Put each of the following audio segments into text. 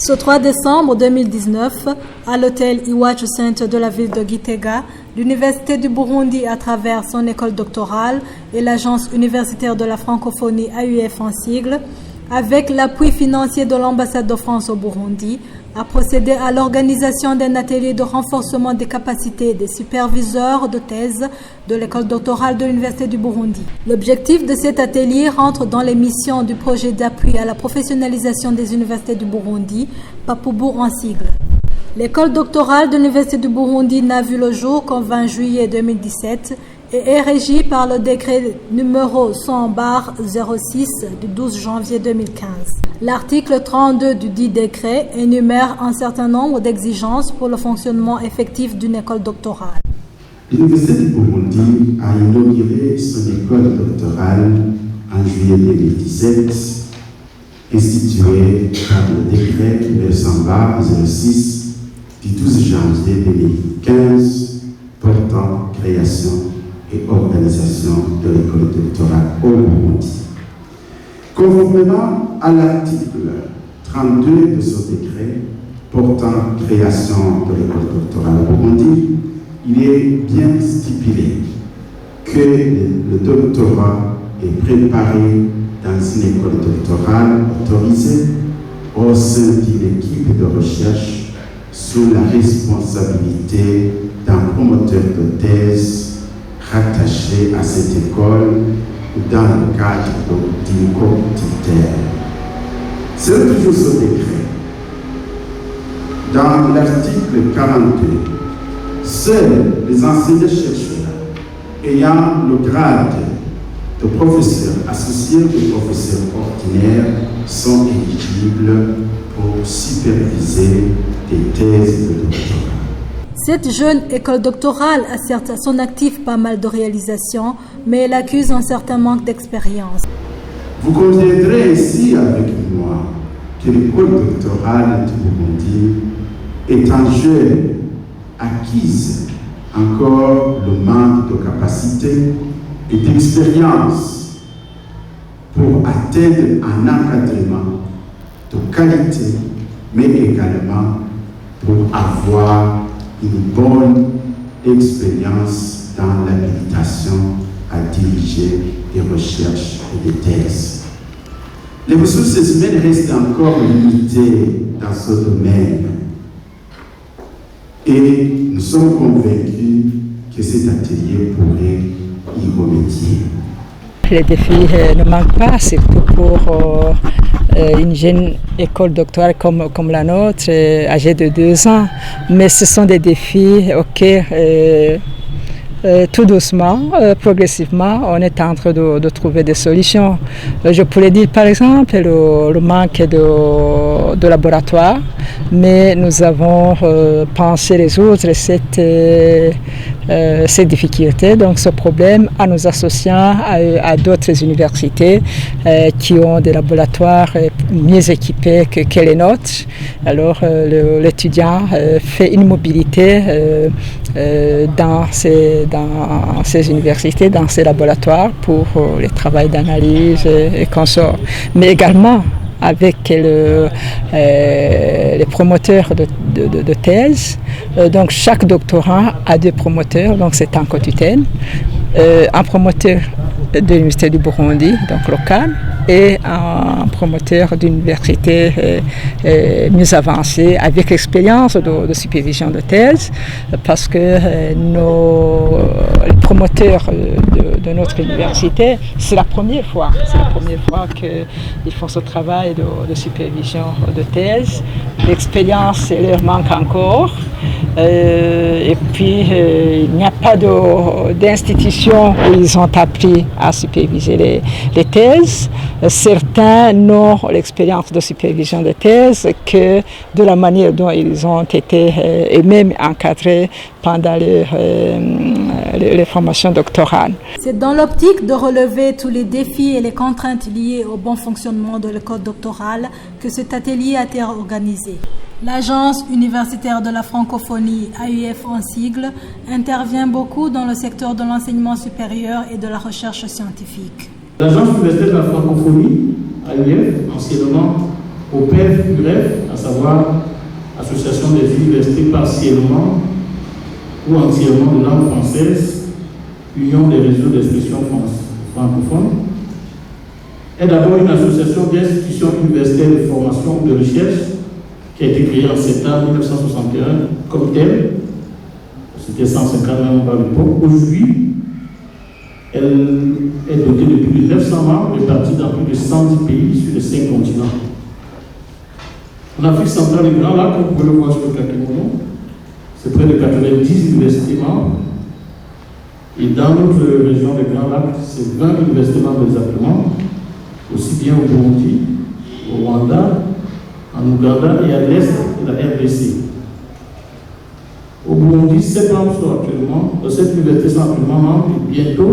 Ce 3 décembre 2019, à l'hôtel Iwachu Center de la ville de Gitega, l'Université du Burundi, à travers son école doctorale et l'Agence universitaire de la francophonie AUF en sigle, avec l'appui financier de l'ambassade de France au Burundi, a procédé à l'organisation d'un atelier de renforcement des capacités des superviseurs de thèse de l'école doctorale de l'Université du Burundi. L'objectif de cet atelier rentre dans les missions du projet d'appui à la professionnalisation des universités du Burundi, PAPUBU en sigle. L'école doctorale de l'Université du Burundi n'a vu le jour qu'en 20 juillet 2017 et est régie par le décret numéro 100/06 du 12 janvier 2015. L'article 32 du dit décret énumère un certain nombre d'exigences pour le fonctionnement effectif d'une école doctorale. L'Université du Burundi a inauguré son école doctorale en juillet 2017, instituée par le décret numéro 100/06 du 12 janvier 2015 portant création et organisation de l'école doctorale au Burundi. Conformément à l'article 32 de ce décret portant création de l'école doctorale au Burundi, il est bien stipulé que le doctorat est préparé dans une école doctorale autorisée au sein d'une équipe de recherche sous la responsabilité d'un promoteur de thèse rattaché à cette école dans le cadre d'une co-titulaire. C'est toujours ce décret. Dans l'article 42, seuls les enseignants-chercheurs ayant le grade de professeur associé ou de professeur ordinaire sont éligibles pour superviser des thèses de doctorat. Cette jeune école doctorale a certes à son actif pas mal de réalisations, mais elle accuse un certain manque d'expérience. Vous conviendrez ici avec moi que l'école doctorale du Burundi est en jeu, acquise encore le manque de capacité et d'expérience pour atteindre un encadrement de qualité, mais également pour avoir une bonne expérience dans l'habilitation à diriger des recherches et des thèses. Les ressources humaines restent encore limitées dans ce domaine et nous sommes convaincus que cet atelier pourrait y remédier. Les défis ne manquent pas, surtout pour une jeune école doctorale comme la nôtre, âgée de 2 ans. Mais ce sont des défis auxquels tout doucement, progressivement, on est en train de trouver des solutions. Je pourrais dire par exemple le manque de laboratoires, mais nous avons pensé résoudre ces difficultés, donc ce problème, en nous associant à d'autres universités qui ont des laboratoires mieux équipés que les nôtres. Alors l'étudiant fait une mobilité dans ces universités, dans ces laboratoires pour le travail d'analyse et consorts, mais également avec les promoteurs de thèse. Donc chaque doctorant a 2 promoteurs, donc c'est en co-tutelle, un promoteur de l'Université du Burundi, donc local, et un promoteur d'université mieux avancée avec l'expérience de supervision de thèse, parce que les promoteurs de notre université, c'est la première fois qu'ils font ce travail de supervision de thèse. L'expérience leur manque encore. Et puis, il n'y a pas d'institution où ils ont appris à superviser les thèses. Certains n'ont l'expérience de supervision de thèse que de la manière dont ils ont été eux-mêmes encadrés pendant les formations doctorales. C'est dans l'optique de relever tous les défis et les contraintes liées au bon fonctionnement de l'école doctorale que cet atelier a été organisé. L'Agence universitaire de la francophonie, AUF en sigle, intervient beaucoup dans le secteur de l'enseignement supérieur et de la recherche scientifique. L'Agence universitaire de la francophonie, AUF, anciennement au PEF-UREF, à savoir Association des universités partiellement ou entièrement de langue française, Union des réseaux d'expression francophone, est d'abord une association d'institutions universitaires de formation ou de recherche qui a été créée en septembre 1961 comme telle. C'était 150 membres à l'époque. Aujourd'hui, elle est dotée de plus de 900 membres répartis dans plus de 110 pays sur les 5 continents. En Afrique centrale et Grand Lac, comme vous pouvez le voir sur le Kakemono, c'est près de 90 universités membres. Et dans notre région des Grands Lacs, c'est 20 universités membres exactement, aussi bien au Burundi, au Rwanda, en Ouganda et à l'est de la RDC. Au Burundi, 7 membres sont actuellement, 7 universités sont actuellement membres et bientôt,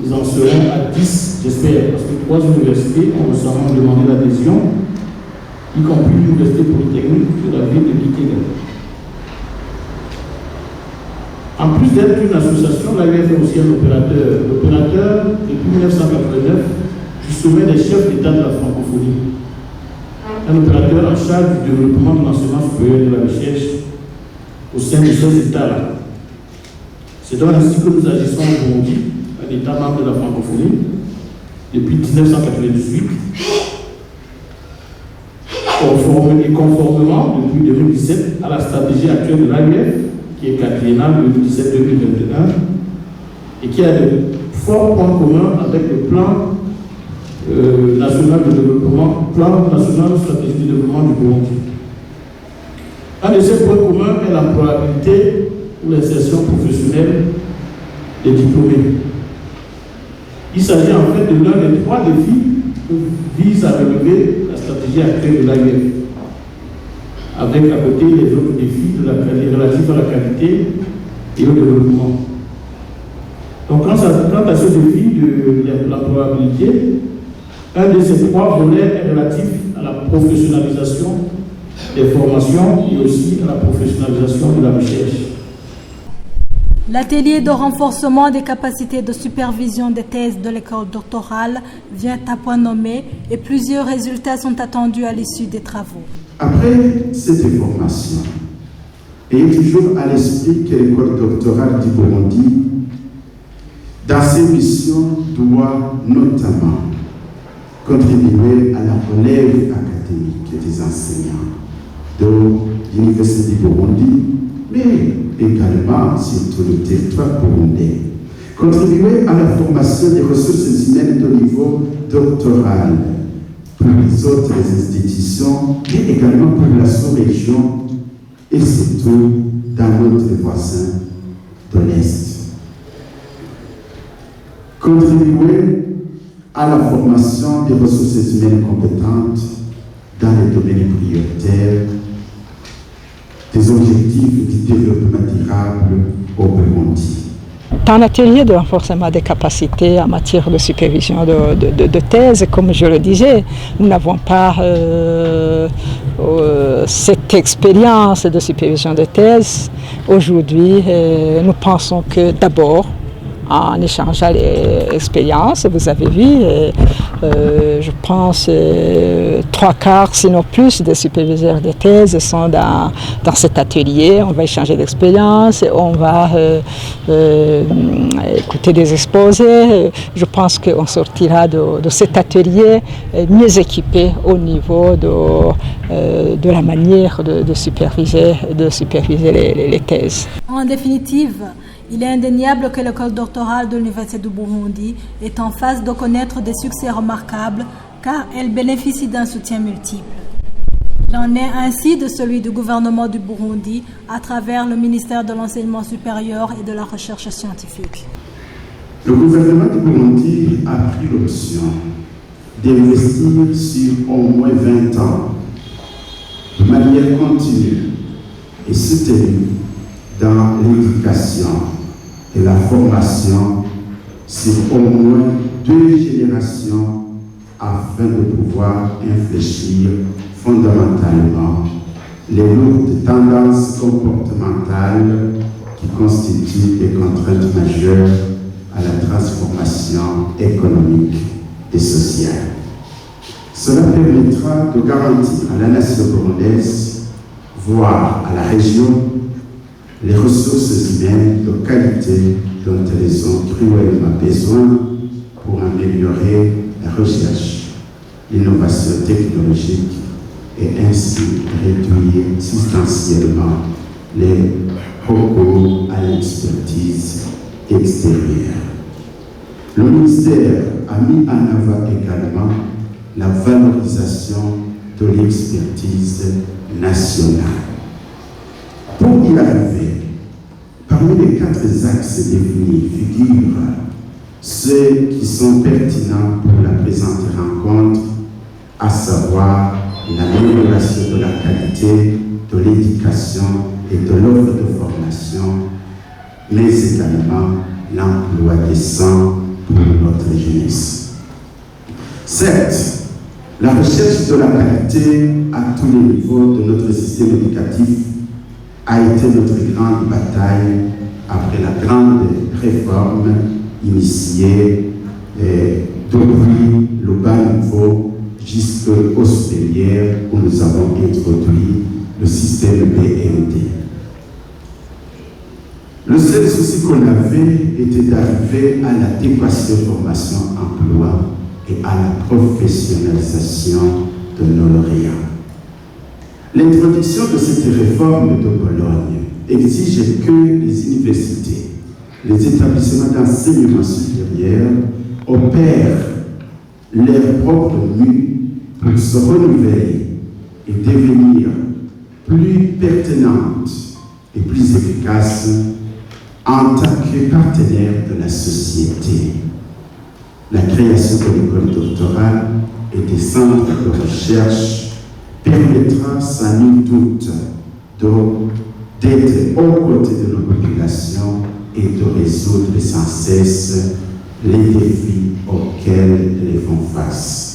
ils en seront à 10, j'espère, parce que 3 universités ont récemment demandé l'adhésion, y compris l'université polytechnique de la ville de Gitega. En plus d'être une association, l'AUF est aussi un opérateur. L'opérateur, depuis 1989, du sommet des chefs d'État de la francophonie. Un opérateur en charge du développement de l'enseignement supérieur et de la recherche au sein de ces États-là. C'est donc ainsi que nous agissons au Burundi, un État membre de la francophonie, depuis 1998, conformément depuis 2017 à la stratégie actuelle de l'AUF, qui est quadriennale 2017-2021, et qui a de forts points communs avec le plan national de développement, plan national de stratégie de développement du Burundi. Un de ces points communs est l'employabilité ou l'insertion professionnelle des diplômés. Il s'agit en fait de l'un des 3 défis que vise à relever la stratégie actuelle de l'AUF, avec à côté les autres défis relatifs à la qualité et au développement. Donc, quant à ce défi de l'employabilité, un de ces 3 volets est relatif à la professionnalisation des formations et aussi à la professionnalisation de la recherche. L'atelier de renforcement des capacités de supervision des thèses de l'école doctorale vient à point nommé et plusieurs résultats sont attendus à l'issue des travaux. Après cette formation, ayez toujours à l'esprit que l'école doctorale du Burundi, dans ses missions, doit notamment contribuer à la relève académique des enseignants de l'Université du Burundi, mais également sur tout le territoire burundais. Contribuer à la formation des ressources humaines de niveau doctoral pour les autres institutions, mais également pour la sous-région et surtout dans notre voisin de l'Est. Contribuer à la formation des ressources humaines compétentes dans les domaines prioritaires des objectifs du développement durable au Burundi. Dans l'atelier de renforcement des capacités en matière de supervision de thèse, comme je le disais, nous n'avons pas cette expérience de supervision de thèse. Aujourd'hui, nous pensons que d'abord, en échangeant les expériences, vous avez vu, je pense 3/4, sinon plus, des superviseurs de thèse sont dans cet atelier. On va échanger d'expériences, on va écouter des exposés. Je pense qu'on sortira de cet atelier mieux équipé au niveau de la manière de superviser les thèses. En définitive, il est indéniable que l'école doctorale de l'Université du Burundi est en phase de connaître des succès remarquables car elle bénéficie d'un soutien multiple. Il en est ainsi de celui du gouvernement du Burundi à travers le ministère de l'Enseignement supérieur et de la Recherche scientifique. Le gouvernement du Burundi a pris l'option d'investir sur au moins 20 ans de manière continue et soutenue dans l'éducation et la formation sur au moins 2 générations afin de pouvoir infléchir fondamentalement les lourdes tendances comportementales qui constituent des contraintes majeures à la transformation économique et sociale. Cela permettra de garantir à la nation burundaise, voire à la région, les ressources humaines de qualité dont elles ont cruellement besoin pour améliorer la recherche, l'innovation technologique et ainsi réduire substantiellement les recours à l'expertise extérieure. Le ministère a mis en avant également la valorisation de l'expertise nationale. Pour y arriver, parmi les 4 axes définis figurent ceux qui sont pertinents pour la présente rencontre, à savoir l'amélioration de la qualité de l'éducation et de l'offre de formation, mais également l'emploi décent pour notre jeunesse. Certes, la recherche de la qualité à tous les niveaux de notre système éducatif a été notre grande bataille après la grande réforme initiée depuis le bas niveau jusqu'au supérieur où nous avons introduit le système BMD. Le seul souci qu'on avait était d'arriver à l'adéquation formation-emploi et à la professionnalisation de nos lauréats. L'introduction de cette réforme de Bologne exige que les universités, les établissements d'enseignement supérieur opèrent leur propre mue pour se renouveler et devenir plus pertinentes et plus efficaces en tant que partenaire de la société. La création de l'école doctorale et des centres de recherche permettra sans nul doute d'être aux côtés de nos populations et de résoudre sans cesse les défis auxquels elles font face.